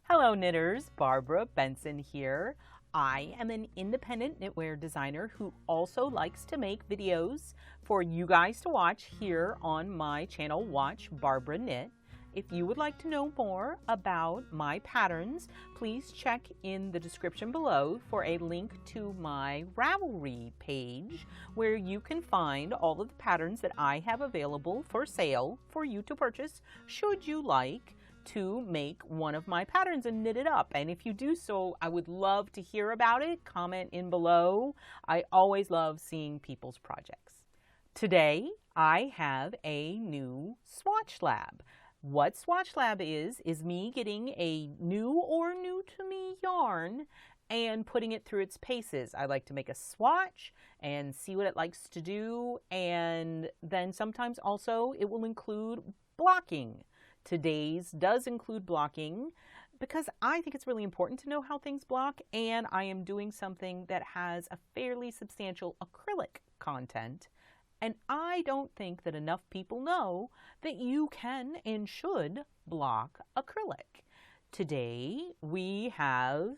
Hello knitters, Barbara Benson here. I am an independent knitwear designer who also likes to make videos for you guys to watch here on my channel, Watch Barbara Knit. If you would like to know more about my patterns, please check in the description below for a link to my Ravelry page where you can find all of the patterns that I have available for sale for you to purchase should you like to make one of my patterns and knit it up. And if you do so, I would love to hear about it. Comment in below. I always love seeing people's projects. Today, I have a new Swatch Lab. What Swatch Lab is me getting a new or new to me yarn and putting it through its paces. I like to make a swatch and see what it likes to do, and then sometimes also it will include blocking. Today's does include blocking because I think it's really important to know how things block, and I am doing something that has a fairly substantial acrylic content, and I don't think that enough people know that you can and should block acrylic. Today we have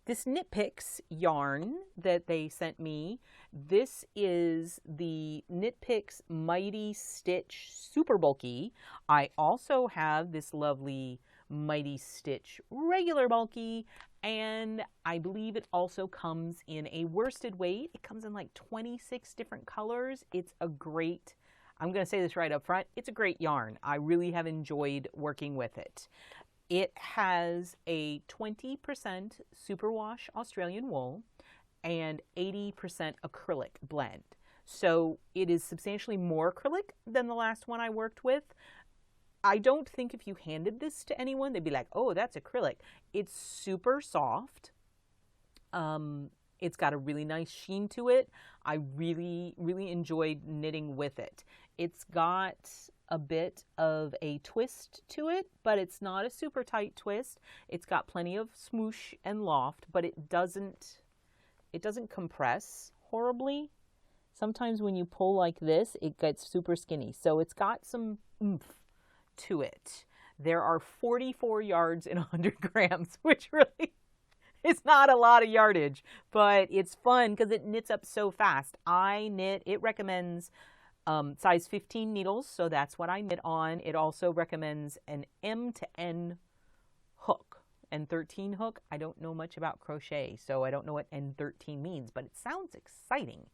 this Knit Picks yarn that they sent me. This is the Knit Picks Mighty Stitch Super Bulky. I also have this lovely Mighty Stitch Regular Bulky, and I believe it also comes in a worsted weight. It comes in like 26 different colors. It's a great, I'm going to say this right up front, it's a great yarn. I really have enjoyed working with it. It has a 20% superwash Australian wool and 80% acrylic blend. So it is substantially more acrylic than the last one I worked with. I don't think if you handed this to anyone, they'd be like, oh, that's acrylic. It's super soft. It's got a really nice sheen to it. I really, really enjoyed knitting with it. It's got a bit of a twist to it, but it's not a super tight twist. It's got plenty of smoosh and loft, but it doesn't compress horribly. Sometimes when you pull like this, it gets super skinny. So it's got some oomph to it. There are 44 yards in 100 grams, which really is not a lot of yardage, but it's fun because it knits up so fast. It recommends size 15 needles, so that's what I knit on. It also recommends an M to N hook, N13 hook. I don't know much about crochet, so I don't know what N13 means, but it sounds exciting.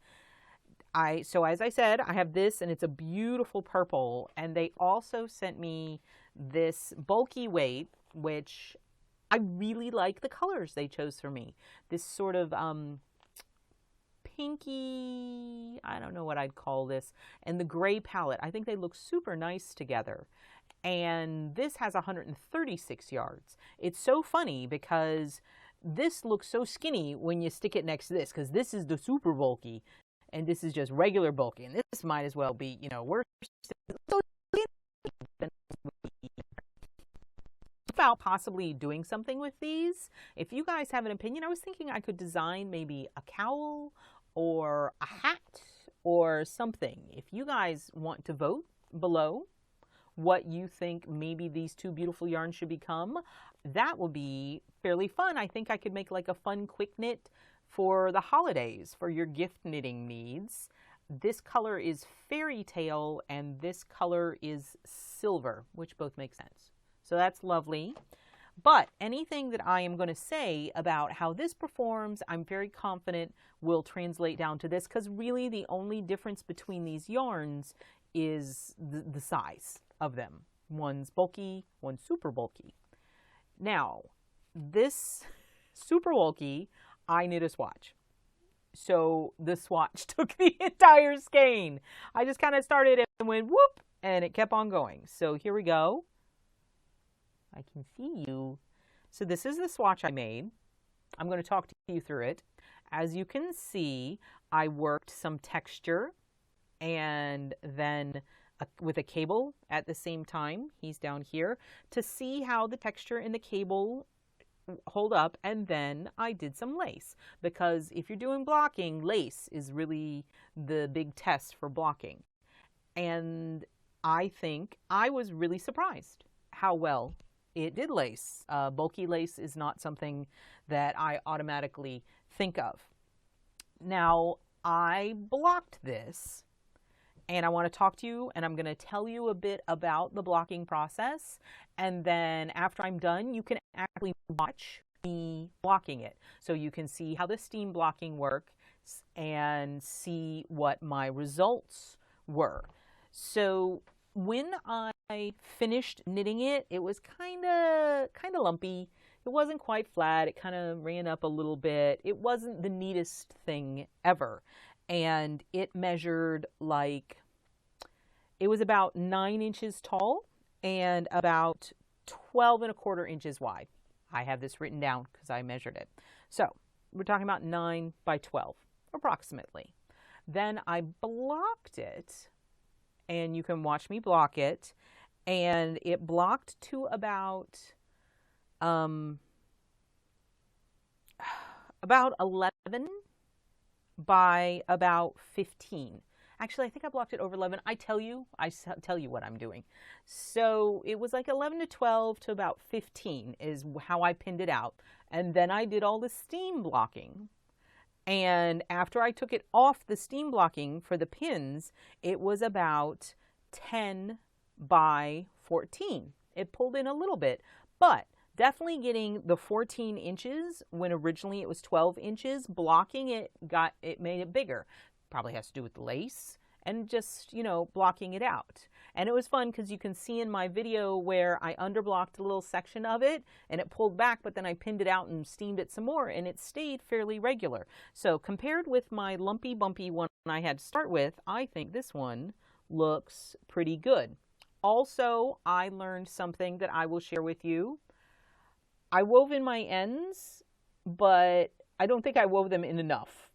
So as I said, I have this, and it's a beautiful purple, and they also sent me this bulky weight, which I really like the colors they chose for me. This sort of pinky, I don't know what I'd call this, and the gray palette. I think they look super nice together. And this has 136 yards. It's so funny because this looks so skinny when you stick it next to this, because this is the super bulky and this is just regular bulky, and this might as well be, you know, worse. About possibly doing something with these. If you guys have an opinion, I was thinking I could design maybe a cowl or a hat or something. If you guys want to vote below what you think maybe these two beautiful yarns should become, that will be fairly fun. I think I could make like a fun quick knit for the holidays for your gift knitting needs. This color is Fairy Tale and this color is Silver, which both make sense. So that's lovely. But anything that I am going to say about how this performs, I'm very confident will translate down to this, because really the only difference between these yarns is the size of them. One's bulky, one's super bulky. Now, this super bulky, I knit a swatch. So the swatch took the entire skein. I just kind of started and went whoop, and it kept on going. So here we go. I can see you. So this is the swatch I made. I'm going to talk to you through it. As you can see, I worked some texture and then with a cable at the same time. He's down here to see how the texture in the cable hold up, and then I did some lace, because if you're doing blocking, lace is really the big test for blocking. And I think I was really surprised how well it did lace. Bulky lace is not something that I automatically think of. Now, I blocked this, and I want to talk to you, and I'm going to tell you a bit about the blocking process. And then after I'm done, you can actually watch me blocking it, so you can see how the steam blocking works and see what my results were. So when I finished knitting it, it was kind of lumpy. It wasn't quite flat. It kind of ran up a little bit. It wasn't the neatest thing ever. And it measured like, it was about 9 inches tall and about 12 1/4 inches wide. I have this written down because I measured it. So we're talking about 9 by 12 approximately. Then I blocked it, and you can watch me block it, and it blocked to about 11 by about 15. Actually, I think I blocked it over 11. I tell you what I'm doing. So it was like 11 to 12 to about 15 is how I pinned it out. And then I did all the steam blocking. And after I took it off the steam blocking for the pins, it was about 10 by 14. It pulled in a little bit, but definitely getting the 14 inches when originally it was 12 inches. Blocking it made it bigger. Probably has to do with the lace and just, blocking it out. And it was fun because you can see in my video where I underblocked a little section of it and it pulled back, but then I pinned it out and steamed it some more, and it stayed fairly regular. So compared with my lumpy bumpy one I had to start with, I think this one looks pretty good. Also, I learned something that I will share with you. I wove in my ends, but I don't think I wove them in enough,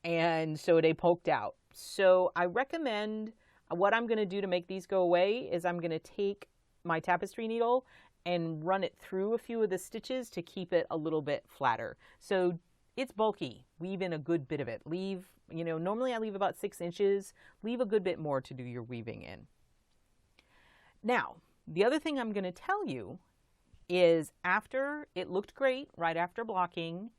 and so they poked out. So I recommend, what I'm going to do to make these go away is I'm going to take my tapestry needle and run it through a few of the stitches to keep it a little bit flatter. So it's bulky. Weave in a good bit of it. Leave, normally I leave about 6 inches. Leave a good bit more to do your weaving in. Now, the other thing I'm going to tell you is, after it looked great right after blocking,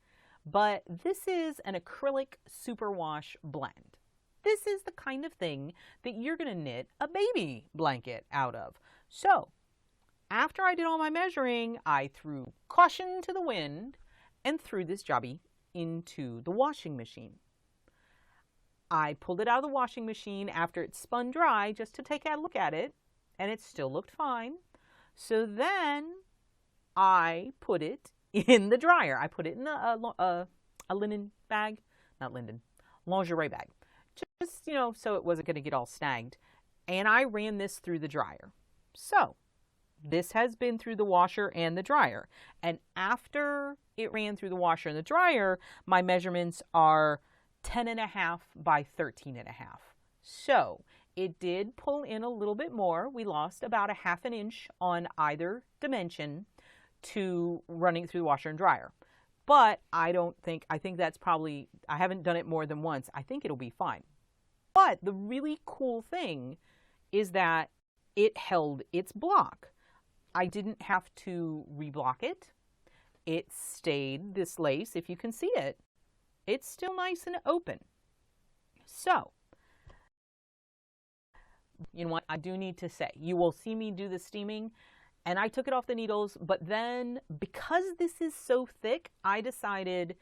but this is an acrylic superwash blend. This is the kind of thing that you're going to knit a baby blanket out of. So after I did all my measuring, I threw caution to the wind and threw this jobby into the washing machine. I pulled it out of the washing machine after it spun dry just to take a look at it, and it still looked fine. So then I put it in the dryer. I put it in a linen bag, not linen, lingerie bag. Just, so it wasn't going to get all snagged. And I ran this through the dryer. So this has been through the washer and the dryer. And after it ran through the washer and the dryer, my measurements are 10.5 by 13.5. So it did pull in a little bit more. We lost about 1/2 inch on either dimension to running through the washer and dryer. But I think that's probably, I haven't done it more than once. I think it'll be fine. But the really cool thing is that it held its block. I didn't have to reblock it. It stayed, this lace, if you can see it, it's still nice and open. So, you know what, I do need to say, you will see me do the steaming, and I took it off the needles, but then because this is so thick, I decided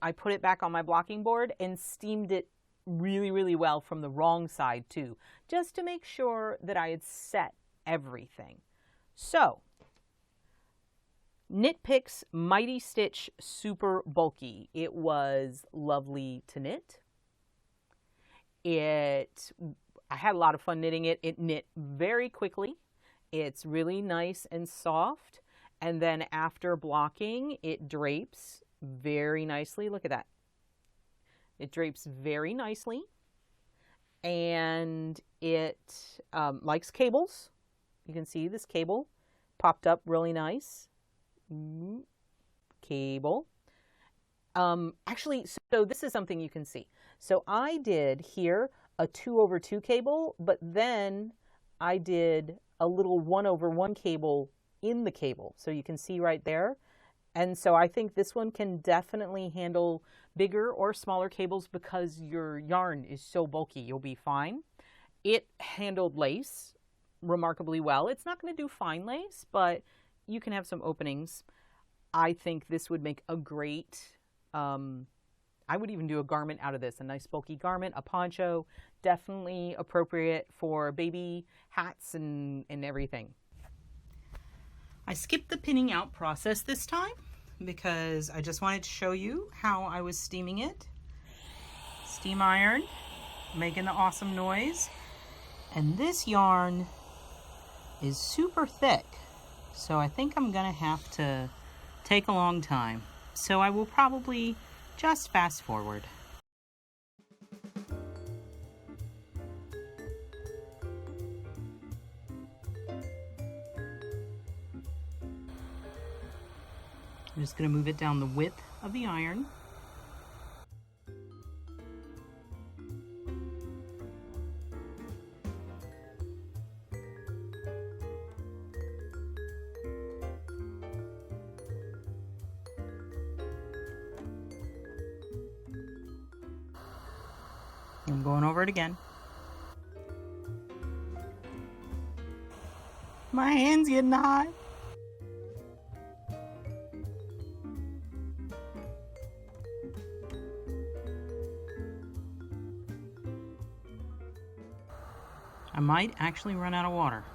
I put it back on my blocking board and steamed it really, really well from the wrong side too, just to make sure that I had set everything. So, Knit Picks Mighty Stitch Super Bulky. It was lovely to knit. I had a lot of fun knitting it. It knit very quickly. It's really nice and soft. And then after blocking, it drapes very nicely. Look at that. It drapes very nicely. And it likes cables. You can see this cable popped up really nice. cable. Actually, so this is something you can see. So I did here a 2/2 cable, but then I did a little 1/1 cable in the cable. So you can see right there. And so I think this one can definitely handle bigger or smaller cables because your yarn is so bulky, you'll be fine. It handled lace remarkably well. It's not going to do fine lace, but you can have some openings. I think this would make a great, I would even do a garment out of this, a nice bulky garment, a poncho, definitely appropriate for baby hats and everything. I skipped the pinning out process this time because I just wanted to show you how I was steaming it. Steam iron, making the awesome noise. And this yarn is super thick, so I think I'm gonna have to take a long time. So I will probably just fast forward. I'm just going to move it down the width of the iron. I'm going over it again. My hand's getting hot. I might actually run out of water.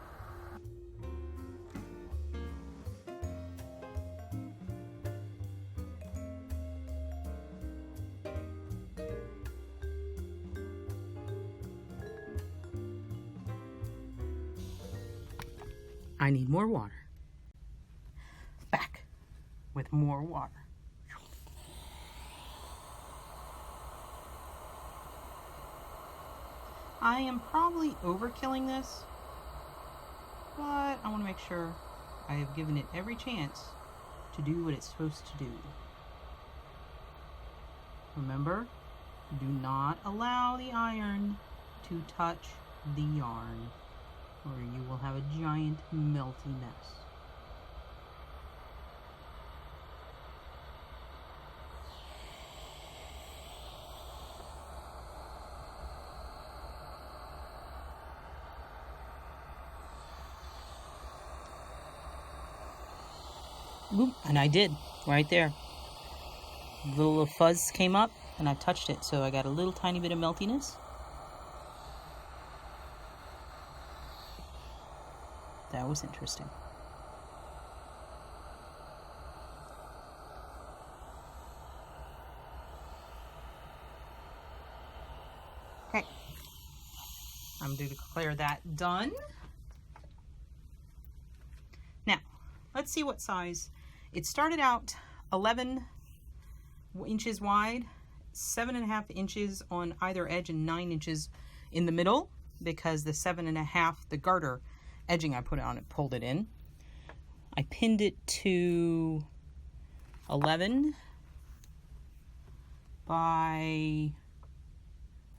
I need more water. Back with more water. I am probably overkilling this, but I want to make sure I have given it every chance to do what it's supposed to do. Remember, do not allow the iron to touch the yarn, or you will have a giant melty mess. Boom, and I did, right there. A little fuzz came up and I touched it, so I got a little tiny bit of meltiness. That was interesting. Okay, I'm going to declare that done. Now, let's see what size. It started out 11 inches wide, 7.5 inches on either edge, and 9 inches in the middle, because the 7.5, the garter edging I put on it, pulled it in. I pinned it to 11 by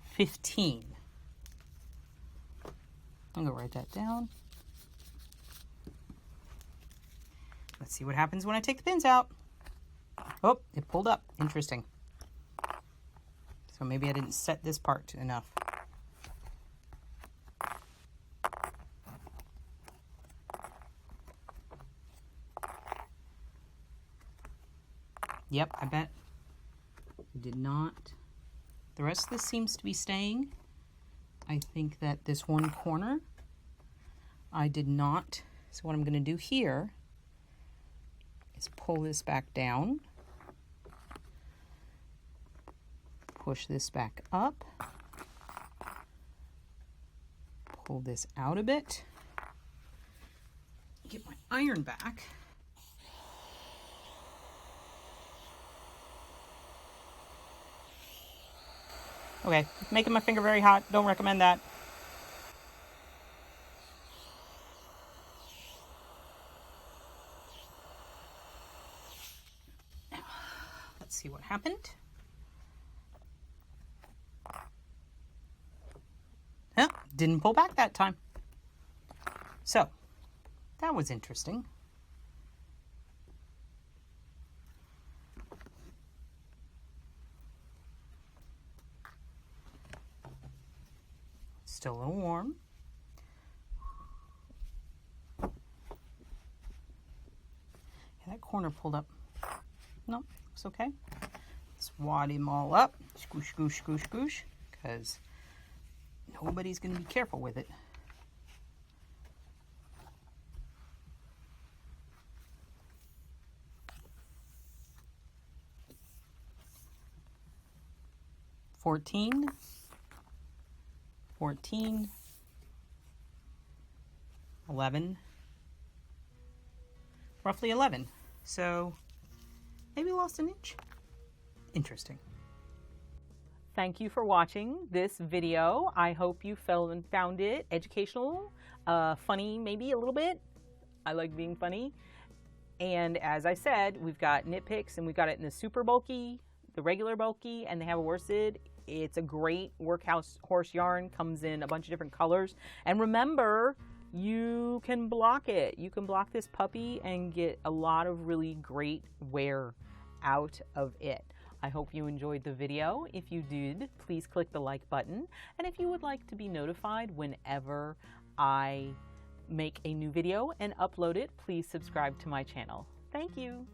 15. I'm gonna write that down. Let's see what happens when I take the pins out. Oh, it pulled up. Interesting. So maybe I didn't set this part enough. Yep, I bet I did not. The rest of this seems to be staying. I think that this one corner I did not. So what I'm going to do here is pull this back down, push this back up, pull this out a bit, get my iron back. Okay, making my finger very hot. Don't recommend that. see what happened. Oh, didn't pull back that time. So, that was interesting. Still a little warm. Yeah, that corner pulled up. No, it's okay. Let's wad him all up. Scoosh, scoosh, scoosh, scoosh. Because nobody's going to be careful with it. $14, $14, $11, roughly 11. So maybe lost an inch. Interesting. Thank you for watching this video. I hope you found it educational, funny maybe a little bit. I like being funny. And as I said, we've got knit picks, and we've got it in the super bulky, the regular bulky, and they have a worsted. It's a great workhouse horse yarn, comes in a bunch of different colors. And remember, you can block it. You can block this puppy and get a lot of really great wear out of it. I hope you enjoyed the video. If you did, please click the like button. And if you would like to be notified whenever I make a new video and upload it, please subscribe to my channel. Thank you.